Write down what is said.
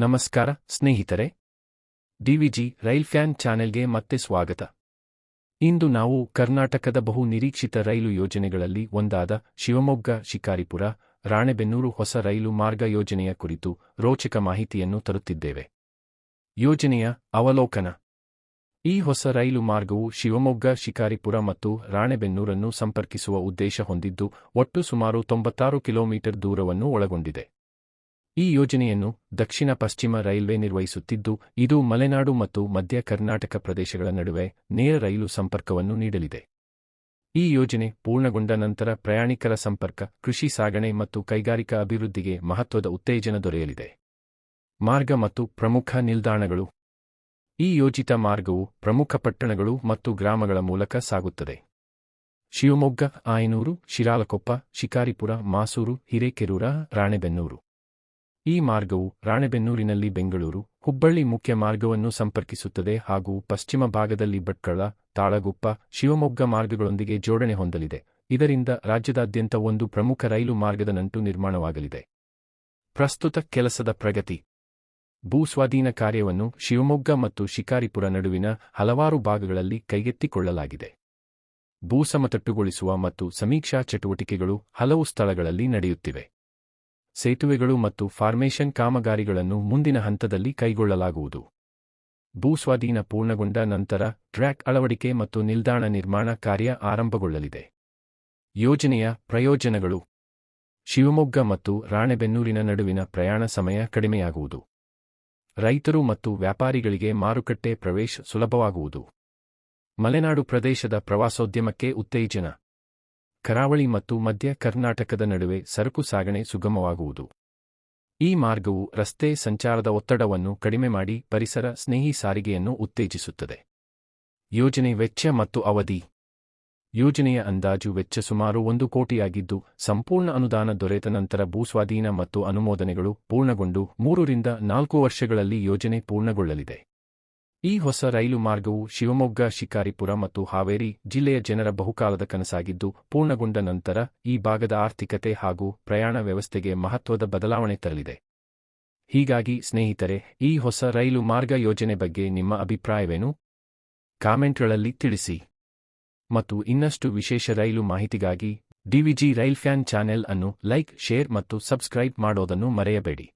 ನಮಸ್ಕಾರ ಸ್ನೇಹಿತರೆ, DVG rail fan ಚಾನೆಲ್ಗೆ ಮತ್ತೆ ಸ್ವಾಗತ. ಇಂದು ನಾವು ಕರ್ನಾಟಕದ ಬಹು ನಿರೀಕ್ಷಿತ ರೈಲು ಯೋಜನೆಗಳಲ್ಲಿ ಒಂದಾದ ಶಿವಮೊಗ್ಗ-ಶಿಕಾರಿಪುರ ರಾಣೆಬೆನ್ನೂರು ಹೊಸ ರೈಲು ಮಾರ್ಗ ಯೋಜನೆಯ ಕುರಿತು ರೋಚಕ ಮಾಹಿತಿಯನ್ನು ತರುತ್ತಿದ್ದೇವೆ. ಯೋಜನೆಯ ಅವಲೋಕನ. ಈ ಹೊಸ ರೈಲು ಮಾರ್ಗವು ಶಿವಮೊಗ್ಗ-ಶಿಕಾರಿಪುರ ಮತ್ತು ರಾಣೆಬೆನ್ನೂರನ್ನು ಸಂಪರ್ಕಿಸುವ ಉದ್ದೇಶ ಹೊಂದಿದ್ದು, ಒಟ್ಟು ಸುಮಾರು 96 ಕಿಲೋಮೀಟರ್ ದೂರವನ್ನು ಒಳಗೊಂಡಿದೆ. ಈ ಯೋಜನೆಯನ್ನು ದಕ್ಷಿಣ ಪಶ್ಚಿಮ ರೈಲ್ವೆ ನಿರ್ವಹಿಸುತ್ತಿದ್ದು, ಇದು ಮಲೆನಾಡು ಮತ್ತು ಮಧ್ಯ ಕರ್ನಾಟಕ ಪ್ರದೇಶಗಳ ನಡುವೆ ನೇರ ರೈಲು ಸಂಪರ್ಕವನ್ನು ನೀಡಲಿದೆ. ಈ ಯೋಜನೆ ಪೂರ್ಣಗೊಂಡ ನಂತರ ಪ್ರಯಾಣಿಕರ ಸಂಪರ್ಕ, ಕೃಷಿ ಸಾಗಣೆ ಮತ್ತು ಕೈಗಾರಿಕಾ ಅಭಿವೃದ್ಧಿಗೆ ಮಹತ್ವದ ಉತ್ತೇಜನ ದೊರೆಯಲಿದೆ. ಮಾರ್ಗ ಮತ್ತು ಪ್ರಮುಖ ನಿಲ್ದಾಣಗಳು. ಈ ಯೋಜಿತ ಮಾರ್ಗವು ಪ್ರಮುಖ ಪಟ್ಟಣಗಳು ಮತ್ತು ಗ್ರಾಮಗಳ ಮೂಲಕ ಸಾಗುತ್ತದೆ. ಶಿವಮೊಗ್ಗ, ಆಯನೂರು, ಶಿರಾಳಕೊಪ್ಪ, ಶಿಕಾರಿಪುರ, ಮಾಸೂರು, ಹಿರೇಕೆರೂರ, ರಾಣೆಬೆನ್ನೂರು. ಈ ಮಾರ್ಗವು ರಾಣೆಬೆನ್ನೂರಿನಲ್ಲಿ ಬೆಂಗಳೂರು, ಹುಬ್ಬಳ್ಳಿ ಮುಖ್ಯ ಮಾರ್ಗವನ್ನು ಸಂಪರ್ಕಿಸುತ್ತದೆ ಹಾಗೂ ಪಶ್ಚಿಮ ಭಾಗದಲ್ಲಿ ಭಟ್ಕಳ, ತಾಳಗುಪ್ಪ, ಶಿವಮೊಗ್ಗ ಮಾರ್ಗಗಳೊಂದಿಗೆ ಜೋಡಣೆ ಹೊಂದಲಿದೆ. ಇದರಿಂದ ರಾಜ್ಯದಾದ್ಯಂತ ಒಂದು ಪ್ರಮುಖ ರೈಲು ಮಾರ್ಗದ ನಂಟು ನಿರ್ಮಾಣವಾಗಲಿದೆ. ಪ್ರಸ್ತುತ ಕೆಲಸದ ಪ್ರಗತಿ. ಭೂಸ್ವಾಧೀನ ಕಾರ್ಯವನ್ನು ಶಿವಮೊಗ್ಗ ಮತ್ತು ಶಿಕಾರಿಪುರ ನಡುವಿನ ಹಲವಾರು ಭಾಗಗಳಲ್ಲಿ ಕೈಗೆತ್ತಿಕೊಳ್ಳಲಾಗಿದೆ. ಭೂಸಮತಟ್ಟುಗೊಳಿಸುವ ಮತ್ತು ಸಮೀಕ್ಷಾ ಚಟುವಟಿಕೆಗಳು ಹಲವು ಸ್ಥಳಗಳಲ್ಲಿ ನಡೆಯುತ್ತಿವೆ. ಸೇತುವೆಗಳು ಮತ್ತು ಫಾರ್ಮೇಷನ್ ಕಾಮಗಾರಿಗಳನ್ನು ಮುಂದಿನ ಹಂತದಲ್ಲಿ ಕೈಗೊಳ್ಳಲಾಗುವುದು. ಭೂಸ್ವಾಧೀನ ಪೂರ್ಣಗೊಂಡ ನಂತರ ಟ್ರ್ಯಾಕ್ ಅಳವಡಿಕೆ ಮತ್ತು ನಿಲ್ದಾಣ ನಿರ್ಮಾಣ ಕಾರ್ಯ ಆರಂಭಗೊಳ್ಳಲಿದೆ. ಯೋಜನೆಯ ಪ್ರಯೋಜನಗಳು. ಶಿವಮೊಗ್ಗ ಮತ್ತು ರಾಣೆಬೆನ್ನೂರಿನ ನಡುವಿನ ಪ್ರಯಾಣ ಸಮಯ ಕಡಿಮೆಯಾಗುವುದು. ರೈತರು ಮತ್ತು ವ್ಯಾಪಾರಿಗಳಿಗೆ ಮಾರುಕಟ್ಟೆ ಪ್ರವೇಶ ಸುಲಭವಾಗುವುದು. ಮಲೆನಾಡು ಪ್ರದೇಶದ ಪ್ರವಾಸೋದ್ಯಮಕ್ಕೆ ಉತ್ತೇಜನ. ಕರಾವಳಿ ಮತ್ತು ಮಧ್ಯ ಕರ್ನಾಟಕದ ನಡುವೆ ಸರಕು ಸಾಗಣೆ ಸುಗಮವಾಗುವುದು. ಈ ಮಾರ್ಗವು ರಸ್ತೆ ಸಂಚಾರದ ಒತ್ತಡವನ್ನು ಕಡಿಮೆ ಮಾಡಿ ಪರಿಸರ ಸ್ನೇಹಿ ಸಾರಿಗೆಯನ್ನು ಉತ್ತೇಜಿಸುತ್ತದೆ. ಯೋಜನೆ ವೆಚ್ಚ ಮತ್ತು ಅವಧಿ. ಯೋಜನೆಯ ಅಂದಾಜು ವೆಚ್ಚ ಸುಮಾರು 1 ಕೋಟಿಯಾಗಿದ್ದು, ಸಂಪೂರ್ಣ ಅನುದಾನ ದೊರೆತ ನಂತರ ಭೂಸ್ವಾಧೀನ ಮತ್ತು ಅನುಮೋದನೆಗಳು ಪೂರ್ಣಗೊಂಡು 3 ರಿಂದ 4 ವರ್ಷಗಳಲ್ಲಿ ಯೋಜನೆ ಪೂರ್ಣಗೊಳ್ಳಲಿದೆ. ಈ ಹೊಸ ರೈಲು ಮಾರ್ಗವು ಶಿವಮೊಗ್ಗ, ಶಿಕಾರಿಪುರ ಮತ್ತು ಹಾವೇರಿ ಜಿಲ್ಲೆಯ ಜನರ ಬಹುಕಾಲದ ಕನಸಾಗಿದ್ದು, ಪೂರ್ಣಗೊಂಡ ನಂತರ ಈ ಭಾಗದ ಆರ್ಥಿಕತೆ ಹಾಗೂ ಪ್ರಯಾಣ ವ್ಯವಸ್ಥೆಗೆ ಮಹತ್ವದ ಬದಲಾವಣೆ ತರಲಿದೆ. ಹೀಗಾಗಿ ಸ್ನೇಹಿತರೆ, ಈ ಹೊಸ ರೈಲು ಮಾರ್ಗ ಯೋಜನೆ ಬಗ್ಗೆ ನಿಮ್ಮ ಅಭಿಪ್ರಾಯವೇನು? ಕಾಮೆಂಟ್ಗಳಲ್ಲಿ ತಿಳಿಸಿ. ಮತ್ತು ಇನ್ನಷ್ಟು ವಿಶೇಷ ರೈಲು ಮಾಹಿತಿಗಾಗಿ ಡಿವಿಜಿ ರೈಲ್ ಫ್ಯಾನ್ ಚಾನೆಲ್ ಅನ್ನು ಲೈಕ್, ಶೇರ್ ಮತ್ತು ಸಬ್ಸ್ಕ್ರೈಬ್ ಮಾಡೋದನ್ನು ಮರೆಯಬೇಡಿ.